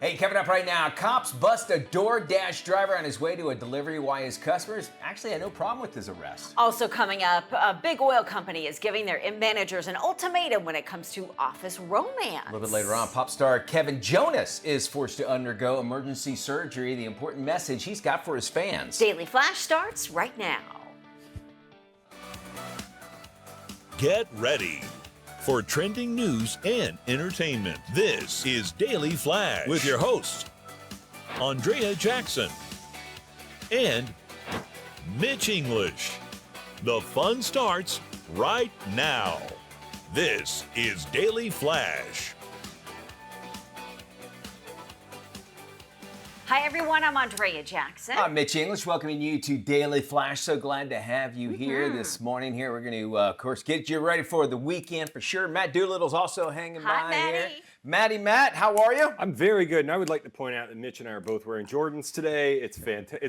Hey, coming up right now, cops bust a DoorDash driver on his way to a delivery while his customers actually had no problem with his arrest. Also coming up, a big oil company is giving their managers an ultimatum when it comes to office romance. A little bit later on, pop star Kevin Jonas is forced to undergo emergency surgery. The important message he's got for his fans. Daily Flash starts right now. Get ready for trending news and entertainment. This is Daily Flash with your hosts, Andrea Jackson and Mitch English. The fun starts right now. This is Daily Flash. Hi everyone, I'm Andrea Jackson. I'm Mitch English, welcoming you to Daily Flash. So glad to have you here this morning. Here we're going to, of course, get you ready for the weekend for sure. Matt Doolittle's also hanging Hi, by Maddie. here. Matt, how are you? I'm very good, and I would like to point out that Mitch and I are both wearing Jordans today. It's fantastic.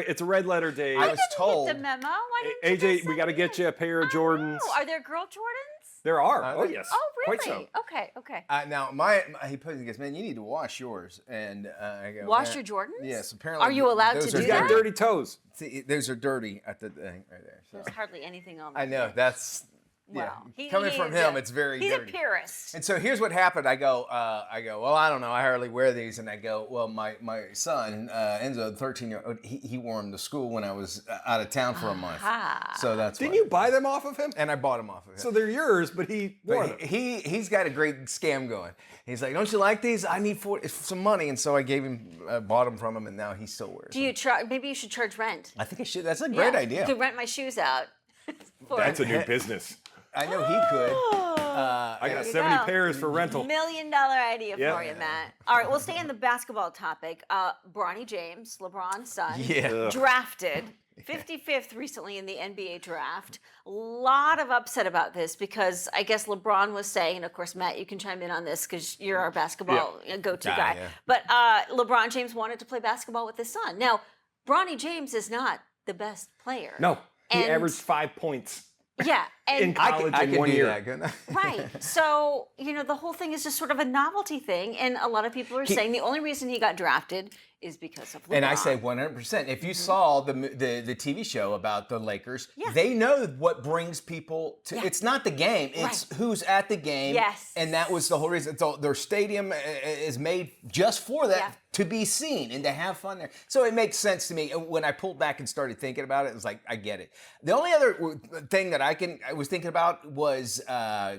It's a red letter day. I was told. Get the memo. Why didn't you AJ, just we got to send get me? you a pair of Jordans. Oh, are there girl Jordans? There are. Are Oh they? yes. Oh, really? Quite so. Okay. Now, he put it, he goes, man, you need to wash yours. And I go, Wash "Man." your Jordans? Yes, apparently. Are you allowed to those do are He's that? got dirty toes. See, those are dirty at the thing right there. So. There's hardly anything on I know, there. that's, yeah. Wow. Coming from him, it's very He's dirty. a purist. And so here's what happened. I go, well, I don't know. I hardly wear these. And I go, well, my son, Enzo, 13-year-old, he wore them to school when I was out of town for a month. Aha. So that's Didn't why. you buy them off of him? And I bought them off of him. So they're yours, but he wore them. But he's got a great scam going. He's like, don't you like these? I need some money. And so I bought them from him, and now he still wears Do you try? Maybe you should charge rent. I think I should. That's a great idea. You could rent my shoes out. That's a new business. I know he could. I got There you 70 go. pairs for rental. $1 million idea Yep. for you, Matt. All right, we'll stay in the basketball topic. Bronny James, LeBron's son, Yeah. drafted 55th recently in the NBA draft. A lot of upset about this because I guess LeBron was saying, and of course, Matt, you can chime in on this because you're our basketball go-to guy. yeah. But LeBron James wanted to play basketball with his son. Now, Bronny James is not the best player. No, he And- averaged 5 points. Yeah, In and college I in can 1 do year. that, couldn't I? right. So, the whole thing is just sort of a novelty thing. And a lot of people are saying the only reason he got drafted is because of LeBron. And I say 100%. If you saw the TV show about the Lakers, Yeah. they know what brings people to. Yeah. It's not the game; it's who's at the game. Yes. And that was the whole reason. Their stadium is made just for that. Yeah. To be seen and to have fun there. So it makes sense to me. When I pulled back and started thinking about it, it was like, I get it. The only other thing that I was thinking about was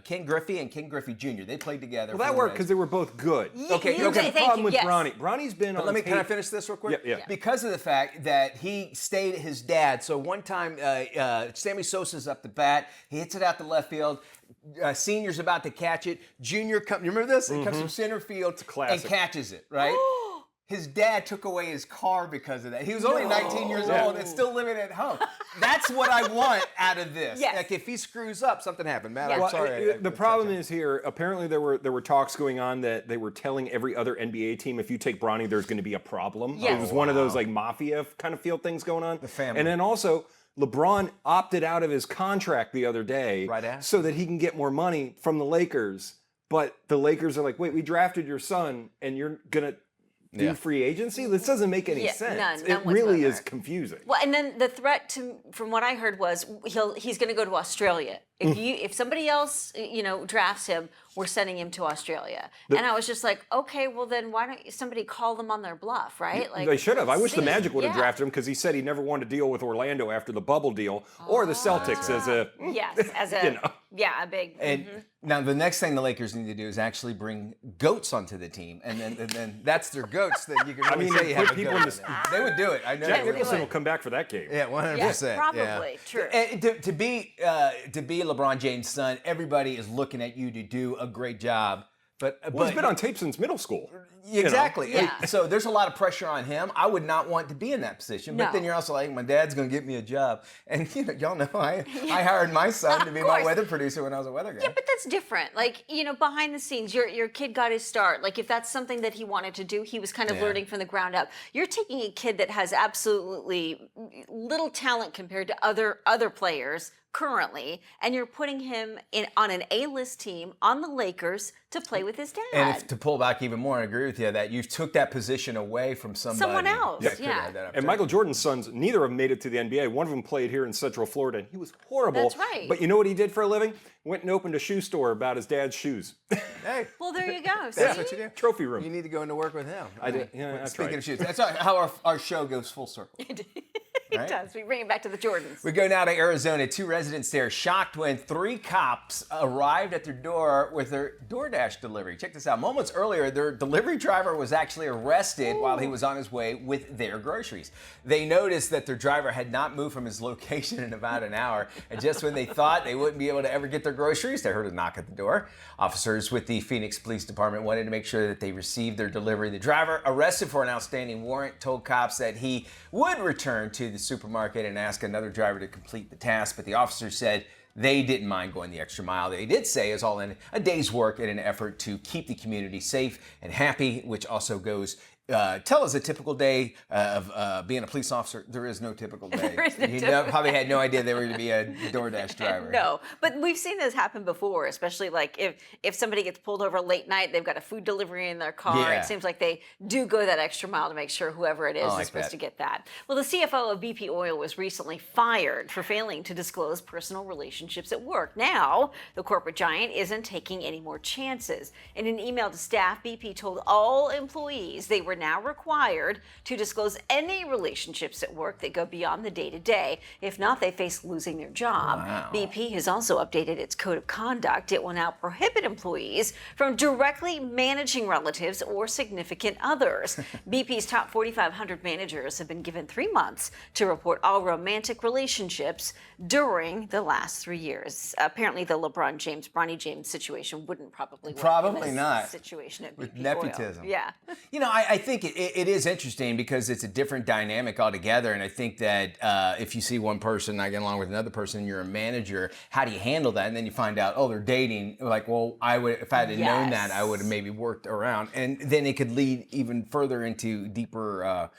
Ken Griffey and Ken Griffey Jr. They played together. Well, that worked because they were both good. Okay, You okay. did, The thank problem you, with yes. Bronny. Bronny's been on Can I tape. finish this real quick? Yeah. Because of the fact that he stayed his dad. So one time, Sammy Sosa's up the bat. He hits it out the left field. Senior's about to catch it. Junior comes. You remember this? He comes from center field and classic. catches it. Right. His dad took away his car because of that. He was only 19 years old and still living at home. That's what I want out of this. Yes. Like if he screws up, something happened. Matt, Yeah. I'm Well, sorry. the problem is here. Apparently, there were talks going on that they were telling every other NBA team, if you take Bronny, there's going to be a problem. Yes. It was one of those like mafia kind of feel things going on. The family. And then also, LeBron opted out of his contract the other day, Right after. so that he can get more money from the Lakers. But the Lakers are like, wait, we drafted your son, and you're gonna do free agency? This doesn't make any Yeah, sense. none It really whatsoever. is confusing. Well, and then the threat from what I heard was he's going to go to Australia. If somebody else drafts him, we're sending him to Australia. And I was just like, okay, well then why don't somebody call them on their bluff, right? Like They should have. I wish the see, Magic would have yeah. drafted him because he said he never wanted to deal with Orlando after the bubble deal or the Celtics as a. Yes, as a a big. And now the next thing the Lakers need to do is actually bring goats onto the team, and then that's their goats that you can really mean, say they you have put a people goat in in there. They would do it. I know. Jack they would. Nicholson will come back for that game. Yeah, 100%. Yes, yeah. probably. True. And to be LeBron James' son, everybody is looking at you to do a great job. But He's been on tape since middle school. Exactly. Yeah. So there's a lot of pressure on him. I would not want to be in that position. But No. then you're also like, my dad's going to get me a job. And y'all know I hired my son to be my course. weather producer when I was a weather guy. Yeah, but that's different. Like, behind the scenes, your kid got his start. Like, if that's something that he wanted to do, he was kind of learning from the ground up. You're taking a kid that has absolutely little talent compared to other players, currently, and you're putting him on an A-list team on the Lakers to play with his dad. And to pull back even more, and agree with you, that you took that position away from Someone else, that could have yeah. had that And opportunity. Michael Jordan's sons, neither of them made it to the NBA. One of them played here in Central Florida, and he was horrible. That's right. But you know what he did for a living? Went and opened a shoe store about his dad's shoes. Hey, Well, there you go. that's See? what you do. Trophy room. You need to go into work with him. I did. Yeah, I Speaking tried. of shoes, that's how our show goes full circle. It Right? does. We bring it back to the Jordans. We go now to Arizona. 2 residents there shocked when 3 cops arrived at their door with their DoorDash delivery. Check this out. Moments earlier, their delivery driver was actually arrested while he was on his way with their groceries. They noticed that their driver had not moved from his location in about an hour. And just when they thought they wouldn't be able to ever get their groceries, they heard a knock at the door. Officers with the Phoenix Police Department wanted to make sure that they received their delivery. The driver, arrested for an outstanding warrant, told cops that he would return to the supermarket and ask another driver to complete the task, but the officers said they didn't mind going the extra mile. They did say it's all in a day's work in an effort to keep the community safe and happy, which also goes tell us a typical day of being a police officer. There is no typical day. There is no He typical probably had no idea they were going to be a DoorDash driver. No, but we've seen this happen before, especially like if somebody gets pulled over late night, they've got a food delivery in their car. Yeah. It seems like they do go that extra mile to make sure whoever it is like is supposed that. to get that. Well, the CFO of BP Oil was recently fired for failing to disclose personal relationships at work. Now, the corporate giant isn't taking any more chances. In an email to staff, BP told all employees they were now required to disclose any relationships at work that go beyond the day-to-day. If not, they face losing their job. Wow. BP has also updated its code of conduct. It will now prohibit employees from directly managing relatives or significant others. BP's top 4,500 managers have been given 3 months to report all romantic relationships during the last 3 years. Apparently, the LeBron James, Bronny James situation wouldn't probably work Probably in this not. situation at With BP nepotism. Oil. Yeah. You know, I think it is interesting because it's a different dynamic altogether. And I think that if you see one person not getting along with another person and you're a manager, how do you handle that? And then you find out, oh, they're dating. Like, well, if I had known that, I would have maybe worked around. And then it could lead even further into deeper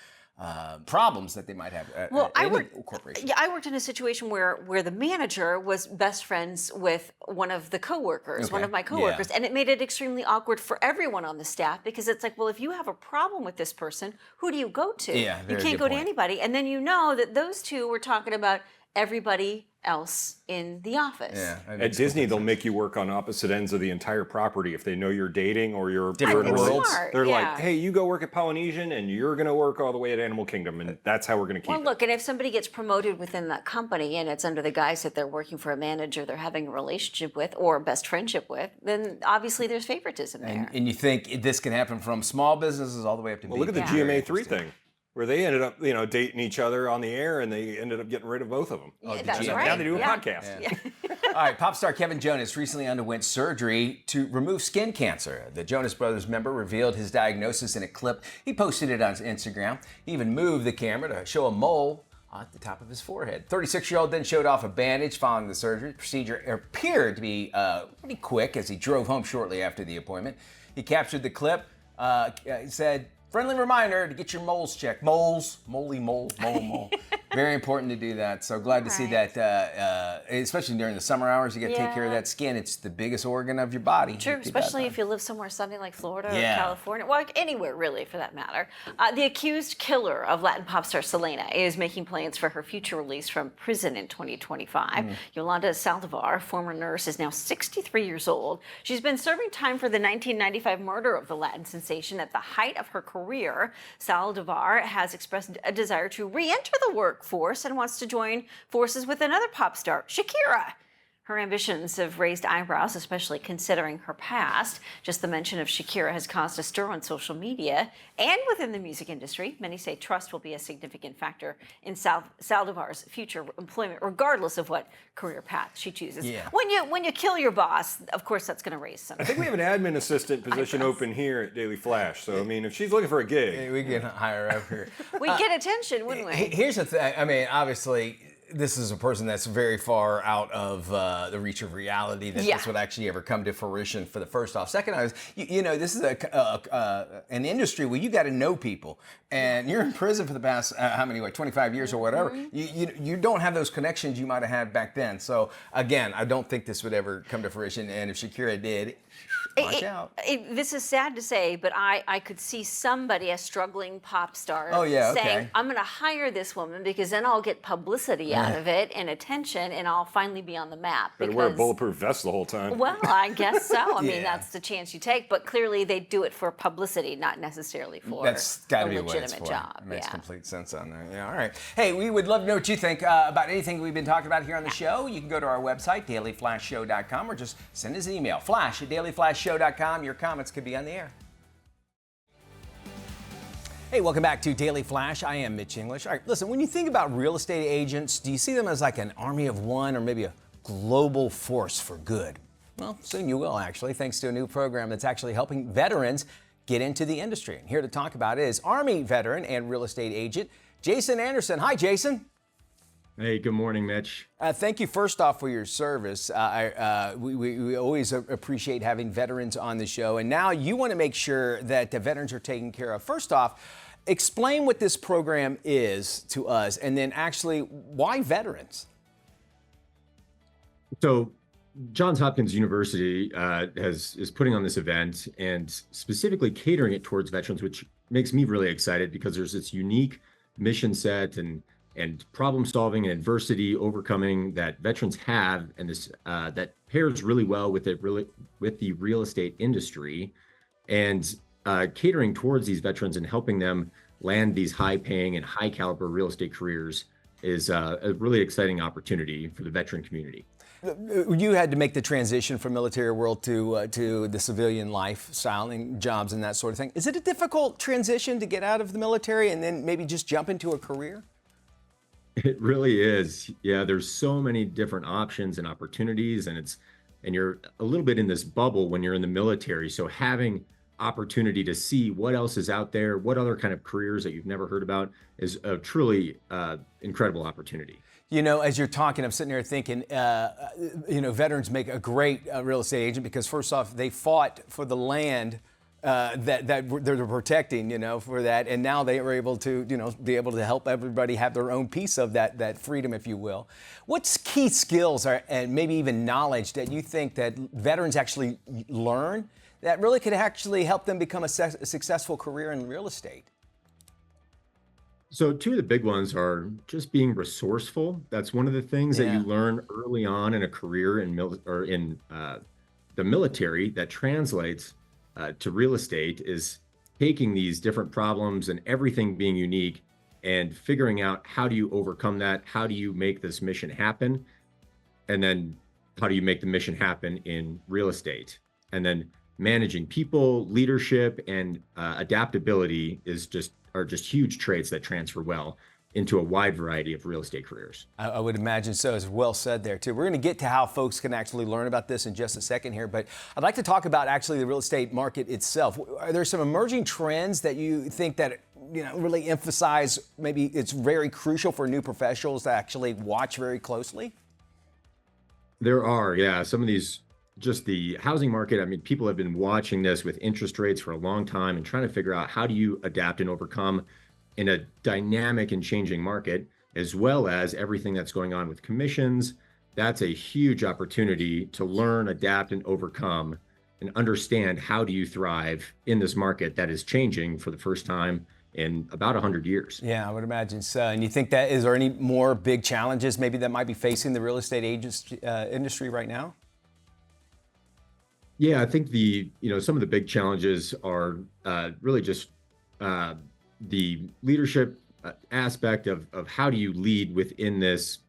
problems that they might have at I any worked. corporation. Yeah, I worked in a situation where the manager was best friends with one of the coworkers, one Okay. of my coworkers, and it made it extremely awkward for everyone on the staff because it's like, well, if you have a problem with this person, who do you go to? Yeah, you very can't good go to point. anybody, and then you know that those two were talking about everybody else in the office. Yeah, that At makes Disney, complete they'll sense. make you work on opposite ends of the entire property if they know you're dating or you're Different in a worlds. Smart, They're yeah. like, hey, you go work at Polynesian and you're going to work all the way at Animal Kingdom, and that's how we're going to keep Well, it. look, and if somebody gets promoted within that company and it's under the guise that they're working for a manager they're having a relationship with or a best friendship with, then obviously there's favoritism there. And you think this can happen from small businesses all the way up to Well, look at the big. Very GMA3 interesting. thing, where they ended up, dating each other on the air, and they ended up getting rid of both of them. Yeah, the that's GMA. right. Now they do a Yeah. podcast. Yeah. All right, pop star Kevin Jonas recently underwent surgery to remove skin cancer. The Jonas Brothers member revealed his diagnosis in a clip. He posted it on Instagram. He even moved the camera to show a mole at the top of his forehead. 36-year-old then showed off a bandage following the surgery. The procedure appeared to be pretty quick as he drove home shortly after the appointment. He captured the clip. He said, friendly reminder to get your moles checked. Moles, moly, mole. Very important to do that. So glad to see Right. that, especially during the summer hours, you got to take care of Yeah. that skin. It's the biggest organ of your body. True, Keep that in especially mind. if you live somewhere sunny like Florida or Yeah. California, well, like anywhere really for that matter. The accused killer of Latin pop star Selena is making plans for her future release from prison in 2025. Yolanda Saldivar, former nurse, is now 63 years old. She's been serving time for the 1995 murder of the Latin sensation at the height of her career. Saldivar has expressed a desire to re-enter the workforce and wants to join forces with another pop star, Shakira. Her ambitions have raised eyebrows, especially considering her past. Just the mention of Shakira has caused a stir on social media and within the music industry. Many say trust will be a significant factor in Saldivar's future employment, regardless of what career path she chooses. Yeah. When you kill your boss, of course that's going to raise some. I think we have an admin assistant position open here at Daily Flash. So, I mean, if she's looking for a gig, We can hire her up here. We'd get attention, wouldn't we? Here's the thing. I mean, obviously, this is a person that's very far out of the reach of reality that Yeah. this would actually ever come to fruition. For the first off, second off, this is an industry where you got to know people, and you're in prison for the past how many, like 25 years or whatever. You don't have those connections you might have had back then. So again, I don't think this would ever come to fruition. And if Shakira did, watch out. This is sad to say, but I could see somebody, a struggling pop star, Oh, yeah, saying, okay. I'm going to hire this woman because then I'll get publicity out of it and attention, and I'll finally be on the map. Better wear a bulletproof vest the whole time. Well, I guess so. I mean, Yeah. that's the chance you take. But clearly, they do it for publicity, not necessarily for That's got to a be what it's legitimate for. job. It makes Yeah. complete sense on that. Yeah, all right. Hey, we would love to know what you think about anything we've been talking about here on the show. You can go to our website, dailyflashshow.com, or just send us an email, flash@dailyflashshow.com. Your comments could be on the air. Hey, welcome back to Daily Flash. I am Mitch English. All right, listen, when you think about real estate agents, do you see them as like an army of one or maybe a global force for good? Well, soon you will, actually, thanks to a new program that's actually helping veterans get into the industry. And here to talk about it is Army veteran and real estate agent Jason Anderson. Hi, Jason. Hey, good morning, Mitch. Thank you first off for your service. We always appreciate having veterans on the show. And now you want to make sure that the veterans are taken care of. First off, explain what this program is to us, and then actually why veterans? So Johns Hopkins University is putting on this event and specifically catering it towards veterans, which makes me really excited because there's this unique mission set and problem solving and adversity overcoming that veterans have, and this that pairs really well with the real estate industry, and catering towards these veterans and helping them land these high paying and high caliber real estate careers is a really exciting opportunity for the veteran community. You had to make the transition from military world to the civilian lifestyle and jobs and that sort of thing. Is it a difficult transition to get out of the military and then maybe just jump into a career? It really is. Yeah, there's so many different options and opportunities, and you're a little bit in this bubble when you're in the military. So having opportunity to see what else is out there, what other kind of careers that you've never heard about is a truly incredible opportunity. You know, as you're talking, I'm sitting here thinking, veterans make a great real estate agent because first off, they fought for the land that they're protecting, for that, and now they are able to, be able to help everybody have their own piece of that freedom, if you will. What's key skills and maybe even knowledge that you think that veterans actually learn that really could actually help them become a successful career in real estate? So two of the big ones are just being resourceful. That's one of the things that you learn early on in a career in the military that translates to real estate, is taking these different problems and everything being unique and figuring out how do you overcome that? How do you make this mission happen? And then how do you make the mission happen in real estate? And then managing people, leadership, and adaptability are just huge traits that transfer well into a wide variety of real estate careers. I would imagine so. It's well said there, too. We're going to get to how folks can actually learn about this in just a second here, but I'd like to talk about actually the real estate market itself. Are there some emerging trends that you think that, really emphasize, maybe it's very crucial for new professionals to actually watch very closely? There are, yeah. Some of these, just the housing market, I mean, people have been watching this with interest rates for a long time and trying to figure out how do you adapt and overcome in a dynamic and changing market, as well as everything that's going on with commissions. That's a huge opportunity to learn, adapt, and overcome and understand how do you thrive in this market that is changing for the first time in about 100 years. Yeah, I would imagine so. And you think is there any more big challenges maybe that might be facing the real estate industry right now? Yeah, I think some of the big challenges are really just the leadership aspect of how do you lead within this,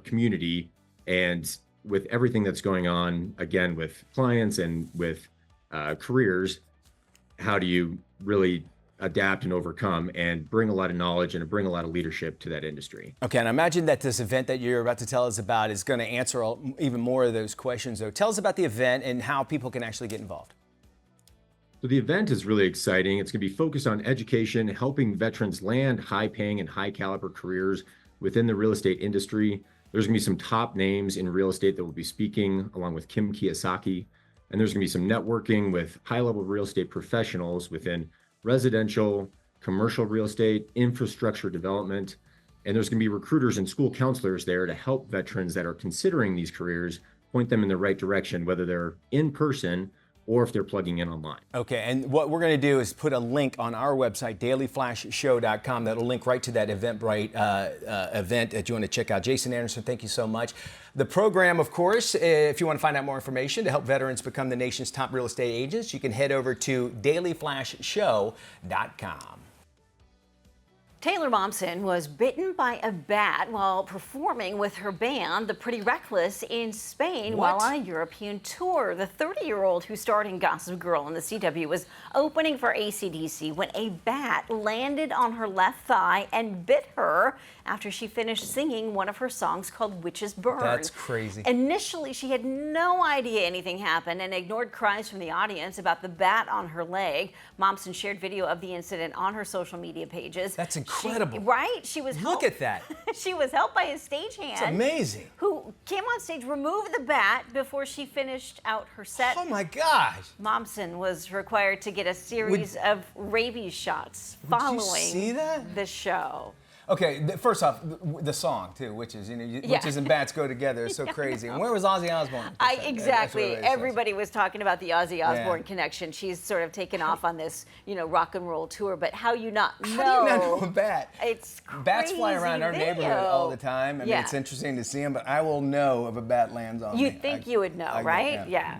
community, and with everything that's going on, again, with clients and with careers, how do you really adapt and overcome and bring a lot of knowledge and bring a lot of leadership to that industry. Okay, and I imagine that this event that you're about to tell us about is going to answer even more of those questions, though. Tell us about the event and how people can actually get involved. So the event is really exciting. It's going to be focused on education, helping veterans land high-paying and high-caliber careers within the real estate industry. There's going to be some top names in real estate that will be speaking, along with Kim Kiyosaki. And there's going to be some networking with high-level real estate professionals within residential, commercial real estate, infrastructure development. And there's going to be recruiters and school counselors there to help veterans that are considering these careers, point them in the right direction, whether they're in person or if they're plugging in online. Okay, and what we're going to do is put a link on our website, dailyflashshow.com. That'll link right to that Eventbrite event that you want to check out. Jason Anderson, thank you so much. The program, of course, if you want to find out more information to help veterans become the nation's top real estate agents, you can head over to dailyflashshow.com. Taylor Momsen was bitten by a bat while performing with her band, The Pretty Reckless, in Spain while on a European tour. The 30-year-old who starred in Gossip Girl on the CW was opening for AC/DC when a bat landed on her left thigh and bit her after she finished singing one of her songs called Witch's Burn. That's crazy. Initially, she had no idea anything happened and ignored cries from the audience about the bat on her leg. Momsen shared video of the incident on her social media pages. That's incredible. Right? She was Look at that. She was helped by a stagehand. It's amazing. Who came on stage, removed the bat before she finished out her set. Oh my gosh. Momsen was required to get a series of rabies shots following you see that? the show. Okay, first off, the song too, witches, witches and bats go together. It's so crazy. And where was Ozzy Osbourne? Exactly. Everybody was talking about the Ozzy Osbourne connection. She's sort of taken off on this, rock and roll tour. But how you not know? How do you not know a bat? It's crazy. Bats fly around our neighborhood all the time. I mean, it's interesting to see them, but I will know if a bat lands on me. You'd think you would know, right? Yeah.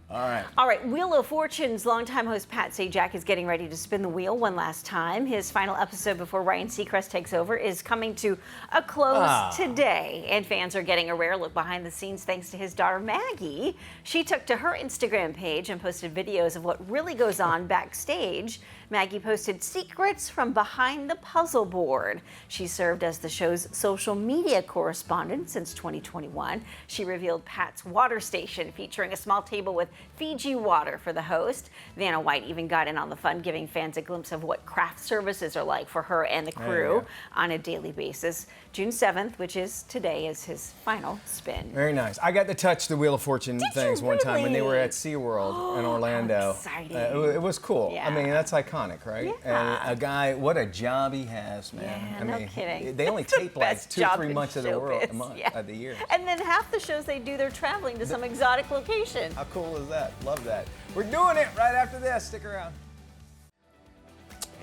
All right, Wheel of Fortune's longtime host Pat Sajak is getting ready to spin the wheel one last time. His final episode before Ryan Seacrest takes over is coming to a close today, and fans are getting a rare look behind the scenes thanks to his daughter Maggie. She took to her Instagram page and posted videos of what really goes on backstage. Maggie posted secrets from behind the puzzle board. She served as the show's social media correspondent since 2021. She revealed Pat's water station featuring a small table with Fiji water for the host. Vanna White even got in on the fun, giving fans a glimpse of what craft services are like for her and the crew on a daily basis. June 7th, which is today, is his final spin. Very nice. I got to touch the Wheel of Fortune things one time when they were at SeaWorld in Orlando. Exciting. It was cool. Yeah. I mean, that's iconic, right? Yeah. And a guy, what a job he has, man. Yeah, I no mean, kidding. They only It's the tape like best 2 or job 3 in months of the showbiz. of the year. And then half the shows they do, they're traveling to some exotic location. How cool is that? Love that. We're doing it right after this. Stick around.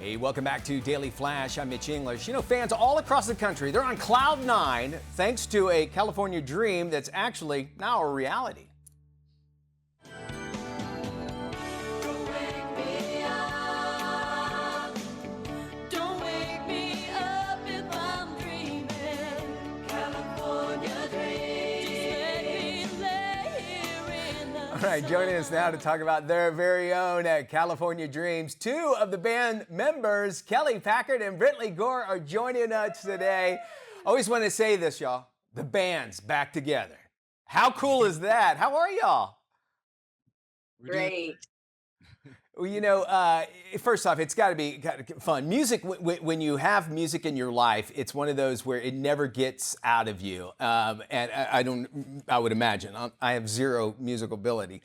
Hey, welcome back to Daily Flash. I'm Mitch English. Fans all across the country, they're on cloud 9 thanks to a California dream that's actually now a reality. All right, joining us now to talk about their very own California Dreams. 2 of the band members, Kelly Packard and Brittany Gore, are joining us today. Always want to say this, y'all. The band's back together. How cool is that? How are y'all? Great. Well, first off, it's got to be fun. Music, when you have music in your life, it's one of those where it never gets out of you. And I would imagine, I have zero musical ability.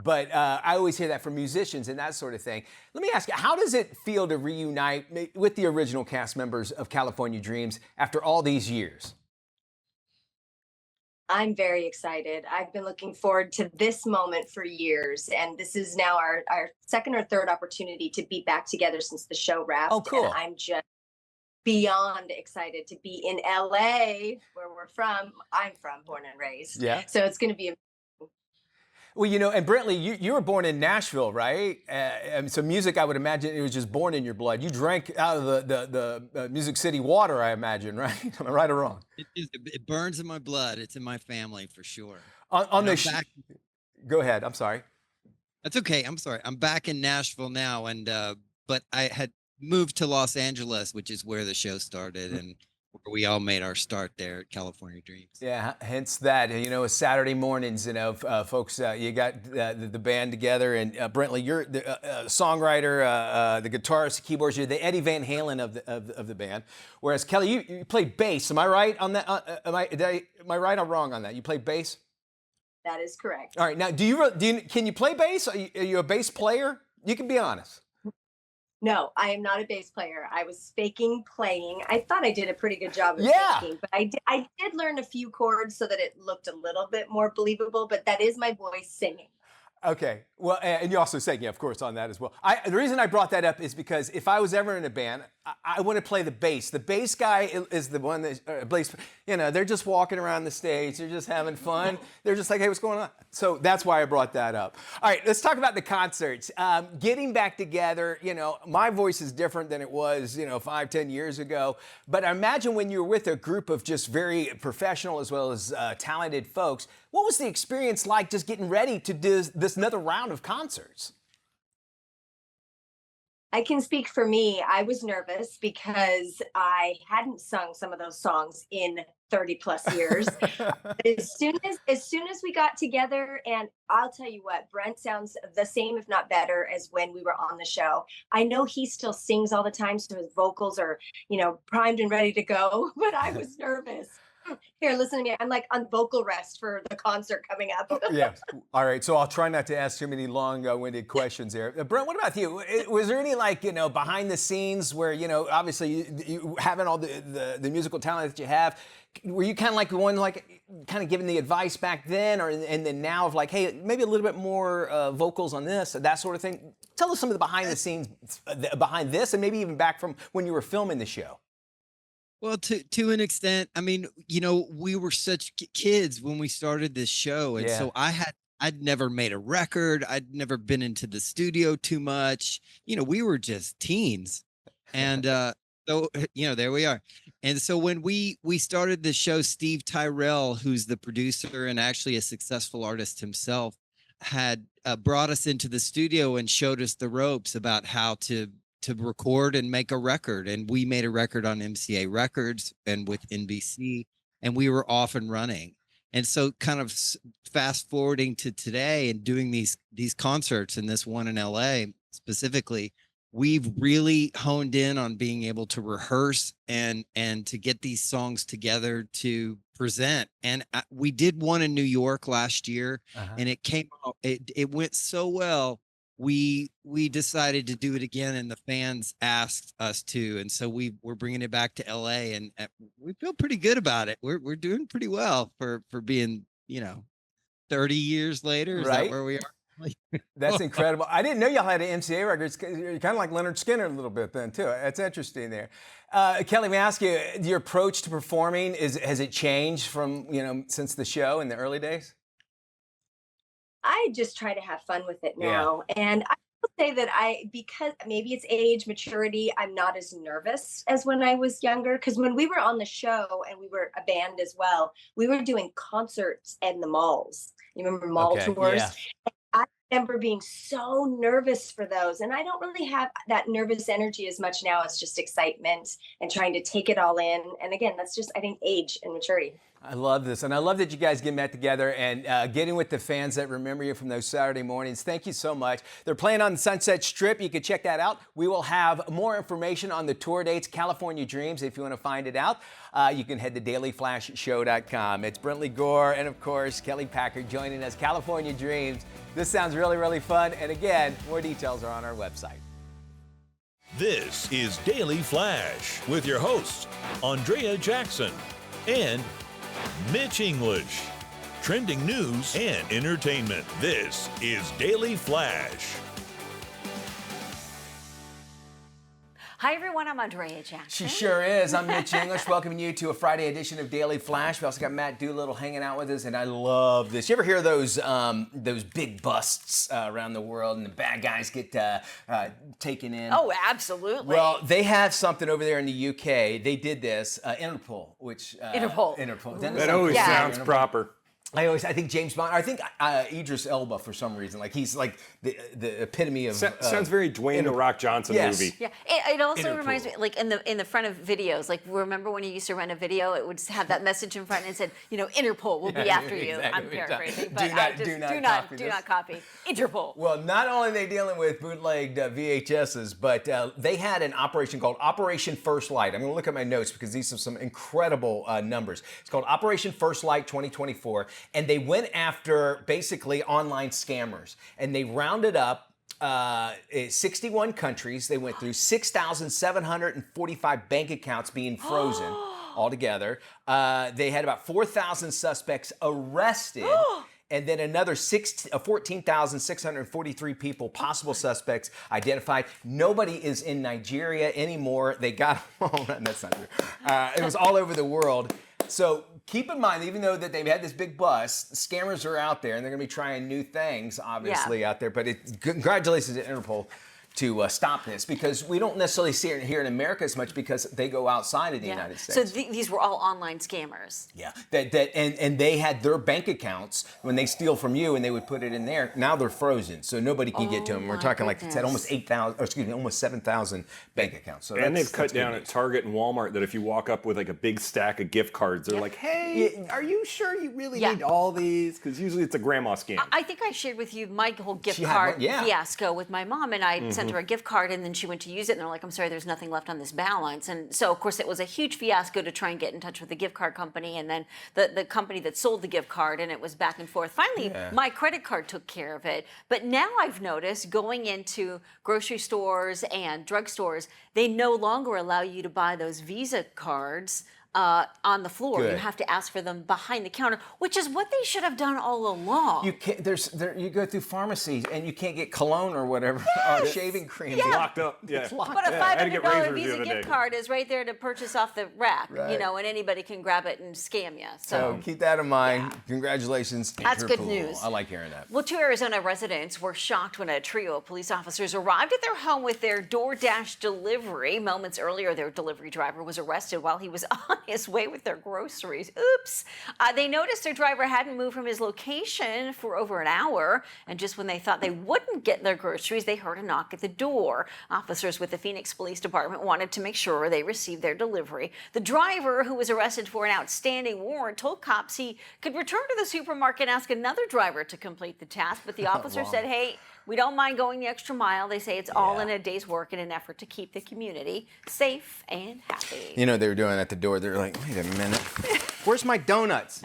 But I always hear that from musicians and that sort of thing. Let me ask you, how does it feel to reunite with the original cast members of California Dreams after all these years? I'm very excited. I've been looking forward to this moment for years, and this is now our second or third opportunity to be back together since the show wrapped. Oh, cool. And I'm just beyond excited to be in LA, where we're from. I'm from, born and raised. Yeah. So it's going to be Well, and Brentley, you were born in Nashville, right? So music, I would imagine it was just born in your blood. You drank out of the Music City water, I imagine, right? Am I right or wrong? It burns in my blood. It's in my family for sure. Go ahead. I'm sorry. That's okay. I'm sorry. I'm back in Nashville now, but I had moved to Los Angeles, which is where the show started, and where we all made our start there at California Dreams. Yeah, hence that. Saturday mornings, folks, you got the band together, and Brentley, you're the songwriter, the guitarist, the keyboards, you're the Eddie Van Halen of the band. Whereas Kelly, you played bass. Am I right on that? Am I right or wrong on that? You played bass? That is correct. All right. Now, can you play bass? Are you a bass player? You can be honest. No, I am not a bass player. I was faking playing. I thought I did a pretty good job of faking, but I did learn a few chords so that it looked a little bit more believable, but that is my voice singing. Okay. Well, and you also sang, yeah, of course, on that as well. The reason I brought that up is because if I was ever in a band, I want to play the bass. The bass guy is the one that plays, they're just walking around the stage. They're just having fun. They're just like, hey, what's going on? So that's why I brought that up. All right, let's talk about the concerts. Getting back together, my voice is different than it was, 5-10 years ago. But I imagine when you were with a group of just very professional as well as talented folks, what was the experience like just getting ready to do this another round of concerts? I can speak for me. I was nervous because I hadn't sung some of those songs in 30 plus years. But as soon as we got together, and I'll tell you what, Brent sounds the same, if not better, as when we were on the show. I know he still sings all the time, so his vocals are, primed and ready to go, but I was nervous. Here, listen to me. I'm like on vocal rest for the concert coming up. Yeah. All right. So I'll try not to ask too many long-winded questions there. Brent, what about you? Was there any behind the scenes where, obviously you having all the musical talent that you have, were you kind of like the one kind of giving the advice back then, and then now of like, hey, maybe a little bit more vocals on this, that sort of thing? Tell us some of the behind the scenes behind this, and maybe even back from when you were filming the show. Well, to an extent, I mean, we were such kids when we started this show. And so I'd never made a record. I'd never been into the studio too much. We were just teens. And so, there we are. And so when we started the show, Steve Tyrell, who's the producer and actually a successful artist himself, had brought us into the studio and showed us the ropes about how to record and make a record. And we made a record on MCA Records and with NBC, and we were off and running. And so kind of fast forwarding to today and doing these concerts, and this one in LA specifically, we've really honed in on being able to rehearse and to get these songs together to present. And we did one in New York last year, and it came out, it went so well. We decided to do it again, and the fans asked us to, and so we're bringing it back to LA, and we feel pretty good about it. We're doing pretty well for being 30 years later. Is that where we are? That's incredible. I didn't know y'all had an MCA records. You're kind of like Leonard Skinner a little bit then too. That's interesting there. Kelly, let me ask you, your approach to performing has it changed from since the show in the early days? I just try to have fun with it now. Yeah. And I will say that because maybe it's age, maturity, I'm not as nervous as when I was younger. Because when we were on the show and we were a band as well, we were doing concerts in the malls. You remember mall tours? Yeah. I remember being so nervous for those. And I don't really have that nervous energy as much now. It's just excitement and trying to take it all in. And again, that's just, I think, age and maturity. I love this. And I love that you guys get met together and getting with the fans that remember you from those Saturday mornings. Thank you so much. They're playing on the Sunset Strip. You can check that out. We will have more information on the tour dates, California Dreams, if you want to find it out. You can head to dailyflashshow.com. It's Brentley Gore and, of course, Kelly Packard joining us, California Dreams. This sounds really, really fun. And again, more details are on our website. This is Daily Flash with your hosts, Andrea Jackson and Mitch English. Trending news and entertainment. This is Daily Flash. Hi, everyone. I'm Andrea Jackson. She sure is. I'm Mitch English, welcoming you to a Friday edition of Daily Flash. We also got Matt Doolittle hanging out with us, and I love this. You ever hear those big busts around the world, and the bad guys get taken in? Oh, absolutely. Well, they have something over there in the UK. They did this, Interpol, which... Interpol. Interpol. That always sounds proper. I think James Bond. I think Idris Elba for some reason. Like he's like the epitome of. Sounds very Dwayne The Rock Johnson movie. Yeah, it also reminds me, like in the front of videos. Like remember when you used to rent a video, it would have that message in front and it said, Interpol will be after you. Exactly. I'm paraphrasing, but do not copy. Interpol. Well, not only are they dealing with bootlegged VHSs, but they had an operation called Operation First Light. I'm going to look at my notes because these are some incredible numbers. It's called Operation First Light 2024. And they went after basically online scammers, and they rounded up 61 countries. They went through 6,745 bank accounts being frozen altogether. They had about 4,000 suspects arrested. And then another 14,643 people, possible suspects, identified. Nobody is in Nigeria anymore. They got them all. That's not true. It was all over the world. So keep in mind, even though that they've had this big bust, scammers are out there, and they're going to be trying new things, obviously, out there. But congratulations to Interpol to stop this, because we don't necessarily see it here in America as much because they go outside of the United States. So these were all online scammers. Yeah, and they had their bank accounts when they steal from you, and they would put it in there. Now they're frozen, so nobody can get to them. We're talking like it's at almost 7,000 bank accounts. So and they've cut down at Target and Walmart that if you walk up with like a big stack of gift cards, they're like, "Hey, are you sure you really need all these?" Because usually it's a grandma scam. I think I shared with you my whole gift card fiasco with my mom, and I sent her a gift card, and then she went to use it, and they're like, "I'm sorry, there's nothing left on this balance." And so, of course, it was a huge fiasco to try and get in touch with the gift card company, and then the company that sold the gift card, and it was back and forth. Finally, my credit card took care of it. But now I've noticed going into grocery stores and drugstores, they no longer allow you to buy those Visa cards on the floor. Good. You have to ask for them behind the counter, which is what they should have done all along. You can't. You go through pharmacies and you can't get cologne or whatever, or shaving cream. It's locked up. But a $500 Visa gift card is right there to purchase off the rack, and anybody can grab it and scam you. So keep that in mind. Congratulations. That's good Interpol. news. I like hearing that. Well, 2 Arizona residents were shocked when a trio of police officers arrived at their home with their DoorDash delivery. Moments earlier, their delivery driver was arrested while he was on his way with their groceries. Oops. They noticed their driver hadn't moved from his location for over an hour, and just when they thought they wouldn't get their groceries, they heard a knock at the door. Officers with the Phoenix Police Department wanted to make sure they received their delivery. The driver, who was arrested for an outstanding warrant, told cops he could return to the supermarket and ask another driver to complete the task, but the officer said, "Hey, we don't mind going the extra mile." They say it's all in a day's work in an effort to keep the community safe and happy. You know, they were doing at the door. They're like, "Wait a minute, where's my donuts?"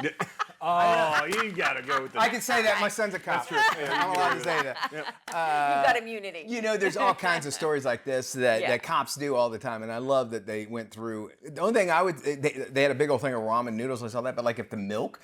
Oh, you gotta go with that. I can say that. My son's a cop. I'm allowed to say that. You've got immunity. You know, there's all kinds of stories like this that cops do all the time, and I love that they went through. The only thing they had a big old thing of ramen noodles and all that, but like if the milk,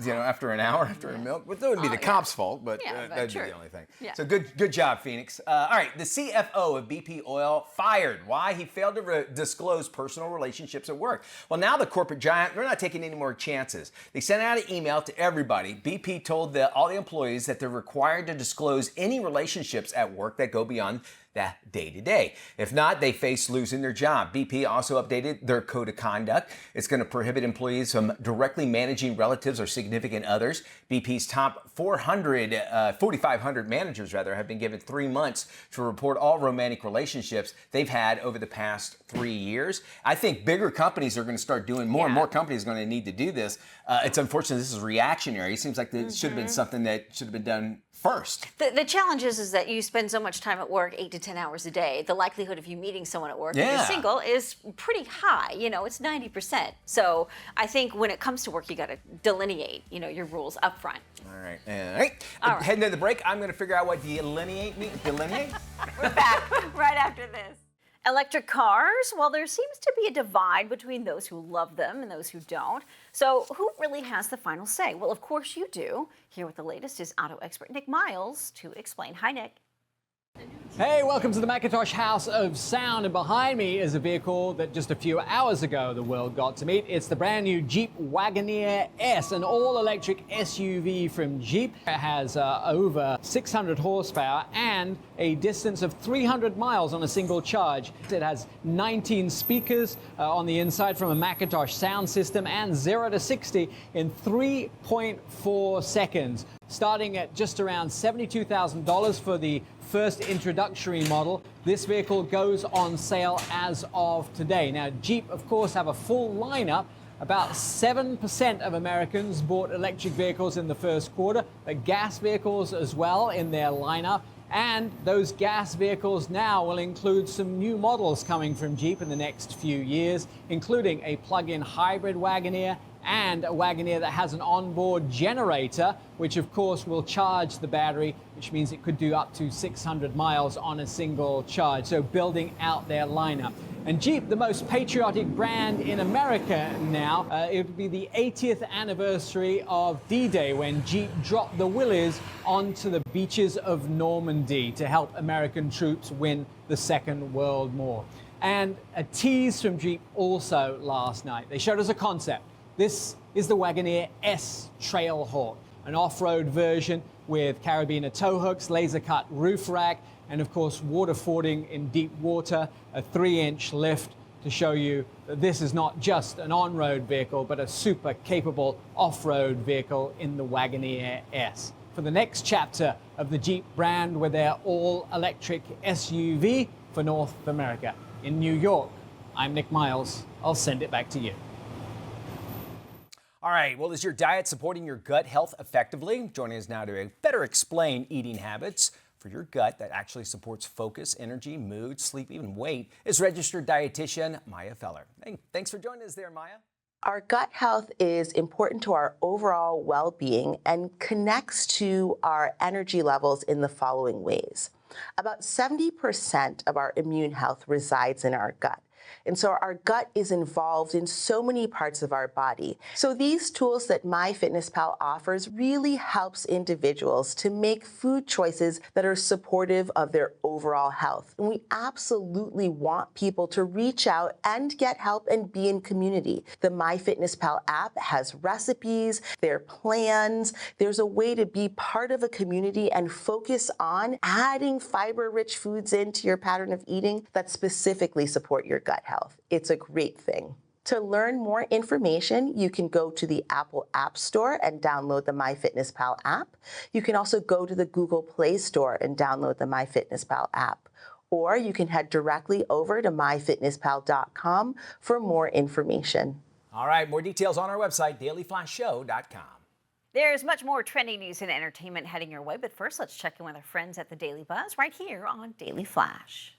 after an hour after a milk, but that wouldn't be the cops' fault, but that'd be the only thing. Yeah. So good job, Phoenix. All right, the CFO of BP Oil fired. Why? He failed to disclose personal relationships at work. Well, now the corporate giant, they're not taking any more chances. They sent out an email to everybody. BP told all the employees that they're required to disclose any relationships at work that go beyond that day-to-day. If not, they face losing their job. BP also updated their code of conduct. It's going to prohibit employees from directly managing relatives or significant others. BP's top 4,500 managers have been given 3 months to report all romantic relationships they've had over the past 3 years. I think bigger companies are going to start doing more and more companies are going to need to do this. It's unfortunate this is reactionary. It seems like this should have been something that should have been done first. The challenge is that you spend so much time at work, 8 to 10 hours a day. The likelihood of you meeting someone at work if you're single is pretty high. It's 90%. So I think when it comes to work, you got to delineate, your rules up front. All right. Heading to the break, I'm going to figure out what delineate means. Delineate? We're back right after this. Electric cars, well, there seems to be a divide between those who love them and those who don't. So who really has the final say? Well, of course you do. Here with the latest is auto expert Nick Miles to explain. Hi, Nick. Hey, welcome to the Macintosh House of Sound, and behind me is a vehicle that just a few hours ago the world got to meet. It's the brand new Jeep Wagoneer S, an all-electric SUV from Jeep. It has over 600 horsepower and a distance of 300 miles on a single charge. It has 19 speakers on the inside from a Macintosh sound system, and 0 to 60 in 3.4 seconds. Starting at just around $72,000 for the first introductory model. This vehicle goes on sale as of today. Now, Jeep, of course, have a full lineup. About 7% of Americans bought electric vehicles in the first quarter, but gas vehicles as well in their lineup. And those gas vehicles now will include some new models coming from Jeep in the next few years, including a plug-in hybrid Wagoneer and a Wagoneer that has an onboard generator, which of course will charge the battery, which means it could do up to 600 miles on a single charge. So building out their lineup. And Jeep, the most patriotic brand in America now, it would be the 80th anniversary of D-Day when Jeep dropped the Willys onto the beaches of Normandy to help American troops win the Second World War. And a tease from Jeep also last night. They showed us a concept. This is the Wagoneer S Trailhawk, an off-road version with carabiner tow hooks, laser-cut roof rack, and of course water fording in deep water, a 3-inch lift to show you that this is not just an on-road vehicle, but a super capable off-road vehicle in the Wagoneer S. For the next chapter of the Jeep brand with their all-electric SUV for North America. In New York, I'm Nick Miles. I'll send it back to you. All right, well, is your diet supporting your gut health effectively? Joining us now to better explain eating habits for your gut that actually supports focus, energy, mood, sleep, even weight is registered dietitian Maya Feller. Hey, thanks for joining us there, Maya. Our gut health is important to our overall well-being and connects to our energy levels in the following ways. About 70% of our immune health resides in our gut. And so our gut is involved in so many parts of our body. So these tools that MyFitnessPal offers really helps individuals to make food choices that are supportive of their overall health. And we absolutely want people to reach out and get help and be in community. The MyFitnessPal app has recipes, there are plans. There's a way to be part of a community and focus on adding fiber-rich foods into your pattern of eating that specifically support your gut health. It's a great thing. To learn more information, you can go to the Apple App Store and download the MyFitnessPal app. You can also go to the Google Play Store and download the MyFitnessPal app. Or you can head directly over to myfitnesspal.com for more information. All right, more details on our website, dailyflashshow.com. There's much more trending news and entertainment heading your way, but first let's check in with our friends at the Daily Buzz right here on Daily Flash.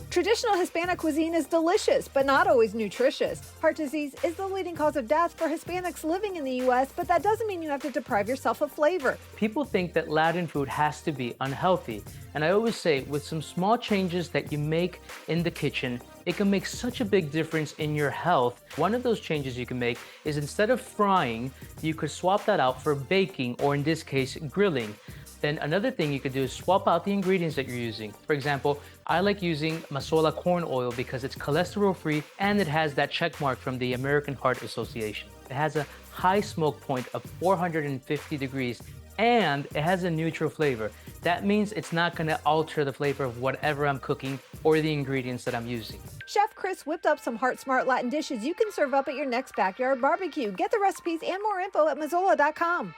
Traditional Hispanic cuisine is delicious, but not always nutritious. Heart disease is the leading cause of death for Hispanics living in the U.S., but that doesn't mean you have to deprive yourself of flavor. People think that Latin food has to be unhealthy, and I always say with some small changes that you make in the kitchen, it can make such a big difference in your health. One of those changes you can make is instead of frying, you could swap that out for baking, or in this case, grilling. Then another thing you could do is swap out the ingredients that you're using. For example, I like using Masola corn oil because it's cholesterol-free and it has that check mark from the American Heart Association. It has a high smoke point of 450 degrees and it has a neutral flavor. That means it's not going to alter the flavor of whatever I'm cooking or the ingredients that I'm using. Chef Chris whipped up some heart-smart Latin dishes you can serve up at your next backyard barbecue. Get the recipes and more info at Mazola.com.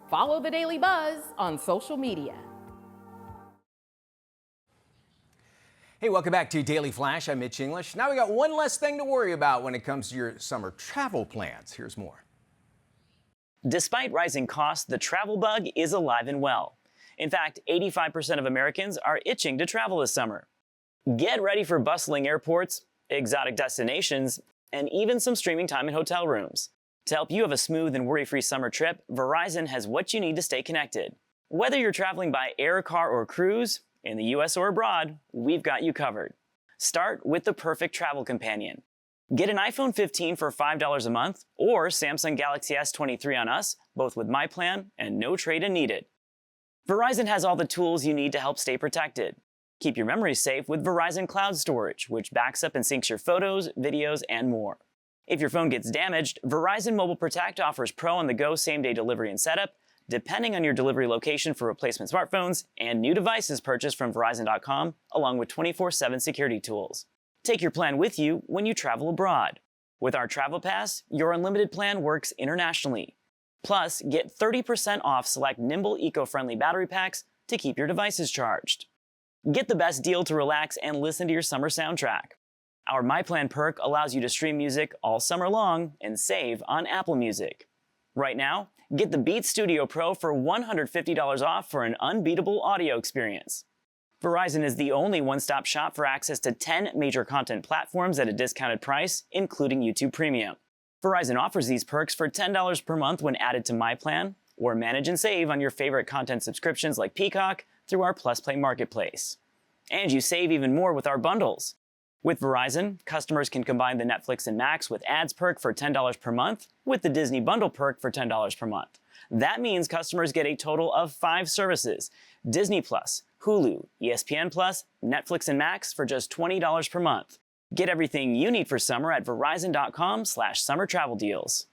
Follow the Daily Buzz on social media. Hey, welcome back to Daily Flash. I'm Mitch English. Now we got one less thing to worry about when it comes to your summer travel plans. Here's more. Despite rising costs, the travel bug is alive and well. In fact, 85% of Americans are itching to travel this summer. Get ready for bustling airports, exotic destinations, and even some streaming time in hotel rooms. To help you have a smooth and worry-free summer trip, Verizon has what you need to stay connected. Whether you're traveling by air, car, or cruise, in the US or abroad, we've got you covered. Start with the perfect travel companion. Get an iPhone 15 for $5 a month or Samsung Galaxy S23 on us, both with My Plan and no trade-in needed. Verizon has all the tools you need to help stay protected. Keep your memories safe with Verizon Cloud Storage, which backs up and syncs your photos, videos, and more. If your phone gets damaged, Verizon Mobile Protect offers Pro on-the-go same-day delivery and setup, depending on your delivery location for replacement smartphones and new devices purchased from Verizon.com, along with 24/7 security tools. Take your plan with you when you travel abroad. With our Travel Pass, your unlimited plan works internationally. Plus, get 30% off select nimble eco-friendly battery packs to keep your devices charged. Get the best deal to relax and listen to your summer soundtrack. Our My Plan perk allows you to stream music all summer long and save on Apple Music. Right now, get the Beats Studio Pro for $150 off for an unbeatable audio experience. Verizon is the only one-stop shop for access to 10 major content platforms at a discounted price, including YouTube Premium. Verizon offers these perks for $10 per month when added to My Plan, or manage and save on your favorite content subscriptions like Peacock through our Plus Play Marketplace. And you save even more with our bundles. With Verizon, customers can combine the Netflix and Max with ads perk for $10 per month with the Disney Bundle perk for $10 per month. That means customers get a total of 5 services: Disney Plus, Hulu, ESPN Plus, Netflix and Max for just $20 per month. Get everything you need for summer at verizon.com/summer travel deals.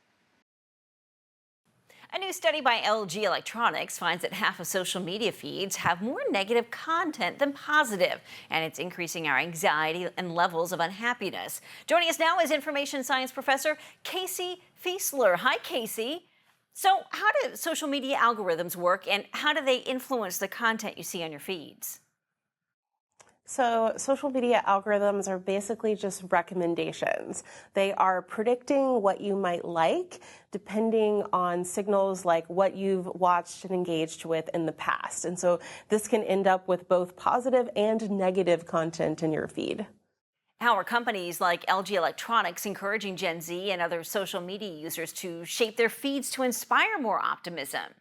A new study by LG Electronics finds that half of social media feeds have more negative content than positive, and it's increasing our anxiety and levels of unhappiness. Joining us now is information science professor Casey Fiesler. Hi, Casey. So how do social media algorithms work, and how do they influence the content you see on your feeds? So social media algorithms are basically just recommendations. They are predicting what you might like depending on signals like what you've watched and engaged with in the past. And so this can end up with both positive and negative content in your feed. How are companies like LG Electronics encouraging Gen Z and other social media users to shape their feeds to inspire more optimism?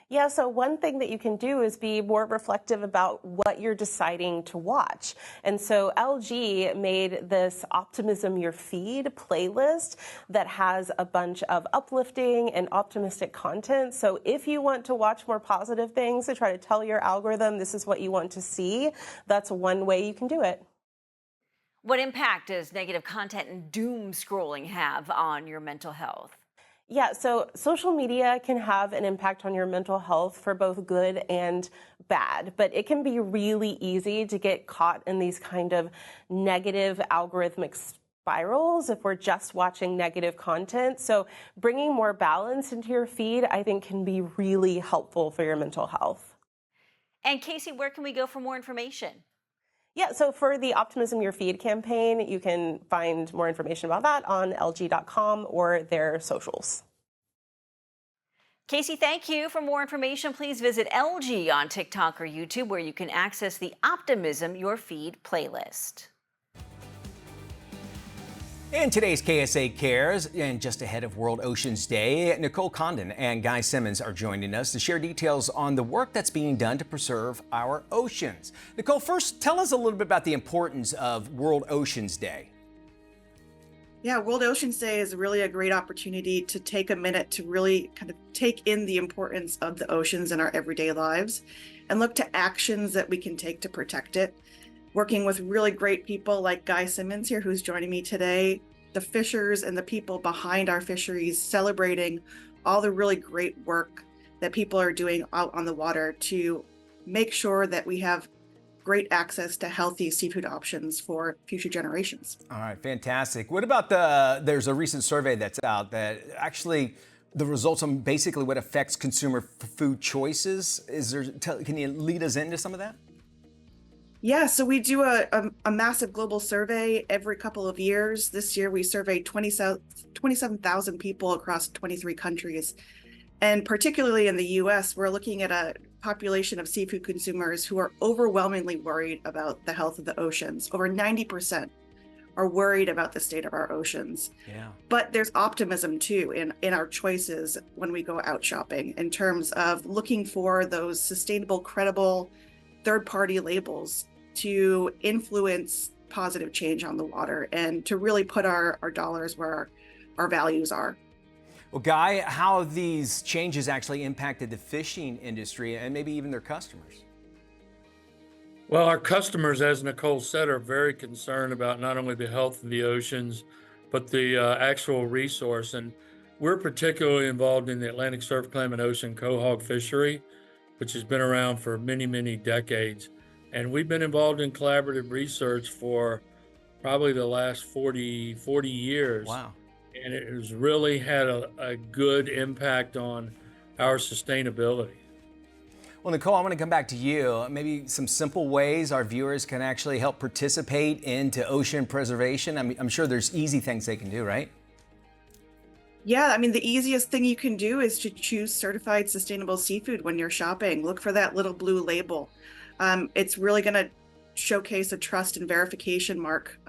Yeah, so one thing that you can do is be more reflective about what you're deciding to watch. And so LG made this Optimism Your Feed playlist that has a bunch of uplifting and optimistic content. So if you want to watch more positive things, to try to tell your algorithm this is what you want to see, that's one way you can do it. What impact does negative content and doom scrolling have on your mental health? Yeah, so social media can have an impact on your mental health for both good and bad, but it can be really easy to get caught in these kind of negative algorithmic spirals if we're just watching negative content. So bringing more balance into your feed, I think, can be really helpful for your mental health. And Casey, where can we go for more information? Yeah, so for the Optimism Your Feed campaign, you can find more information about that on LG.com or their socials. Casey, thank you. For more information, please visit LG on TikTok or YouTube, where you can access the Optimism Your Feed playlist. In today's KSA Cares, and just ahead of World Oceans Day, Nicole Condon and Guy Simmons are joining us to share details on the work that's being done to preserve our oceans. Nicole, first, tell us a little bit about the importance of World Oceans Day. Yeah, World Oceans Day is really a great opportunity to take a minute to really kind of take in the importance of the oceans in our everyday lives and look to actions that we can take to protect it. Working with really great people like Guy Simmons here, who's joining me today, the fishers and the people behind our fisheries, celebrating all the really great work that people are doing out on the water to make sure that we have great access to healthy seafood options for future generations. All right, fantastic. What about there's a recent survey that's out that actually the results on basically what affects consumer food choices. Can you lead us into some of that? Yeah, so we do a massive global survey every couple of years. This year we surveyed 27,000 people across 23 countries. And particularly in the US, we're looking at a population of seafood consumers who are overwhelmingly worried about the health of the oceans. Over 90% are worried about the state of our oceans. Yeah. But there's optimism too in our choices when we go out shopping, in terms of looking for those sustainable, credible third-party labels to influence positive change on the water and to really put our dollars where our values are. Well, Guy, how have these changes actually impacted the fishing industry and maybe even their customers? Well, our customers, as Nicole said, are very concerned about not only the health of the oceans, but the actual resource. And we're particularly involved in the Atlantic surf clam and ocean quahog fishery, which has been around for many, many decades. And we've been involved in collaborative research for probably the last 40 years. Wow. And it has really had a good impact on our sustainability. Well, Nicole, I want to come back to you. Maybe some simple ways our viewers can actually help participate into ocean preservation. I'm sure there's easy things they can do, right? Yeah, I mean, the easiest thing you can do is to choose certified sustainable seafood when you're shopping. Look for that little blue label. It's really going to showcase a trust and verification mark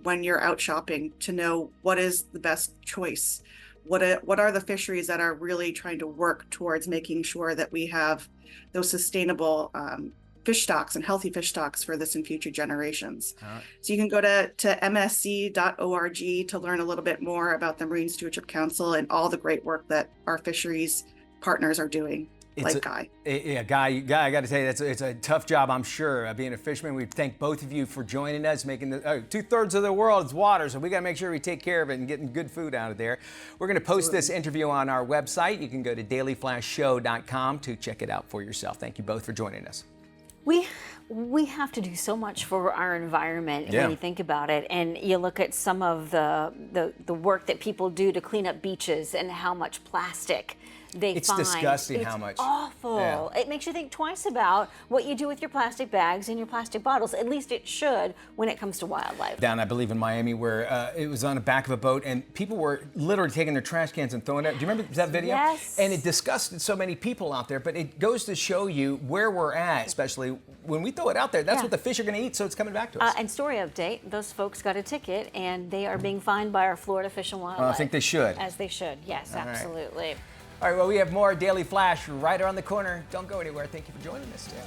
when you're out shopping to know what is the best choice. What are the fisheries that are really trying to work towards making sure that we have those sustainable fish stocks and healthy fish stocks for this and future generations. So you can go to msc.org to learn a little bit more about the Marine Stewardship Council and all the great work that our fisheries partners are doing. Guy. Guy, I got to tell you, it's a tough job, I'm sure, being a fisherman. We thank both of you for joining us, making the 2/3 of the world is water, so we got to make sure we take care of it and getting good food out of there. We're going to post this interview on our website. You can go to dailyflashshow.com to check it out for yourself. Thank you both for joining us. We have to do so much for our environment when you think about it, and you look at some of the work that people do to clean up beaches and how much plastic they It's find. disgusting how much. It's awful. It makes you think twice about what you do with your plastic bags and your plastic bottles. At least it should when it comes to wildlife. Down, I believe, in Miami, where it was on the back of a boat and people were literally taking their trash cans and throwing it. Do you remember that video? Yes. And it disgusted so many people out there, but it goes to show you where we're at, especially when we throw it out there. That's what the fish are going to eat, so it's coming back to us. And story update, those folks got a ticket and they are being fined by our Florida Fish and Wildlife. Well, I think they should. As they should, yes, absolutely. All right, well, we have more Daily Flash right around the corner. Don't go anywhere. Thank you for joining us today.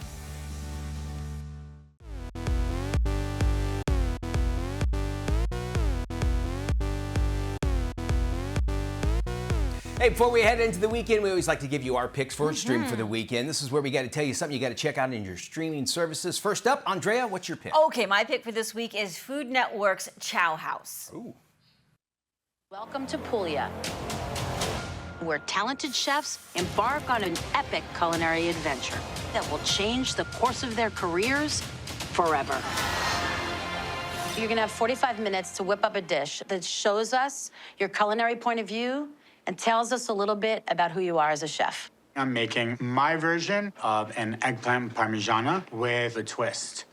Hey, before we head into the weekend, we always like to give you our picks for stream for the weekend. This is where we got to tell you something you got to check out in your streaming services. First up, Andrea, what's your pick? Okay, my pick for this week is Food Network's Chow House. Ooh. Welcome to Puglia, where talented chefs embark on an epic culinary adventure that will change the course of their careers forever. You're gonna have 45 minutes to whip up a dish that shows us your culinary point of view and tells us a little bit about who you are as a chef. I'm making my version of an eggplant parmigiana with a twist.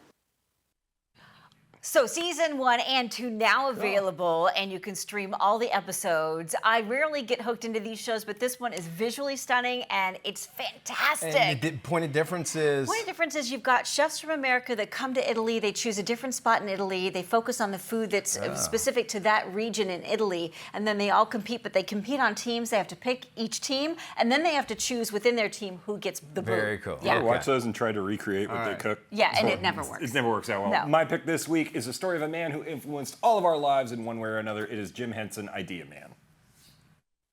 So season 1 and 2 now available, and you can stream all the episodes. I rarely get hooked into these shows, but this one is visually stunning and it's fantastic. And the point of difference is? Point of difference is you've got chefs from America that come to Italy. They choose a different spot in Italy. They focus on the food that's specific to that region in Italy, and then they all compete, but they compete on teams. They have to pick each team, and then they have to choose within their team who gets the boot. Very cool. Yeah. I watch those and try to recreate what they cook. Yeah, and it never works. It never works out well. No. My pick this week is a story of a man who influenced all of our lives in one way or another. It is Jim Henson, Idea Man.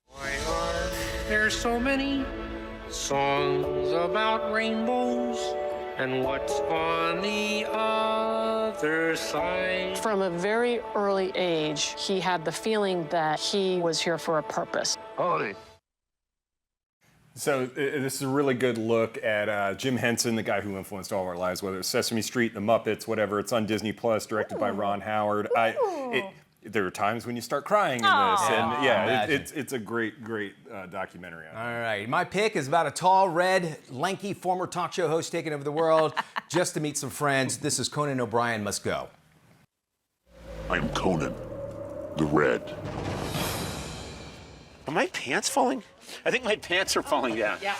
Why are there so many songs about rainbows and what's on the other side? From a very early age, he had the feeling that he was here for a purpose. Holy. So this is a really good look at Jim Henson, the guy who influenced all of our lives, whether it's Sesame Street, The Muppets, whatever. It's on Disney Plus, directed by Ron Howard. There are times when you start crying in this, and yeah, it's a great documentary on it. All right, my pick is about a tall, red, lanky former talk show host taking over the world just to meet some friends. This is Conan O'Brien Must Go. I am Conan, the Red. Are my pants falling? I think my pants are falling down. Yeah.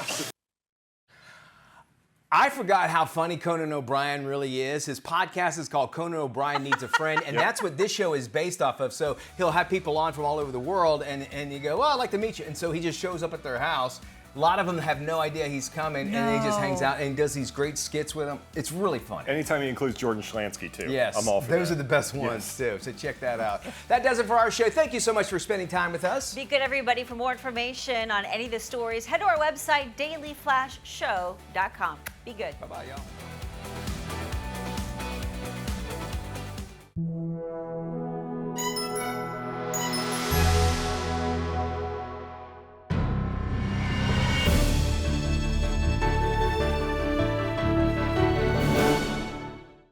I forgot how funny Conan O'Brien really is. His podcast is called Conan O'Brien Needs a Friend, and that's what this show is based off of. So he'll have people on from all over the world, and you go, well, I'd like to meet you. And so he just shows up at their house, A lot of them have no idea he's coming, and he just hangs out and he does these great skits with them. It's really fun. Anytime he includes Jordan Schlansky, too. Yes, I'm all for those that. are the best ones, too, so check that out. That does it for our show. Thank you so much for spending time with us. Be good, everybody. For more information on any of the stories, head to our website, dailyflashshow.com. Be good. Bye-bye, y'all.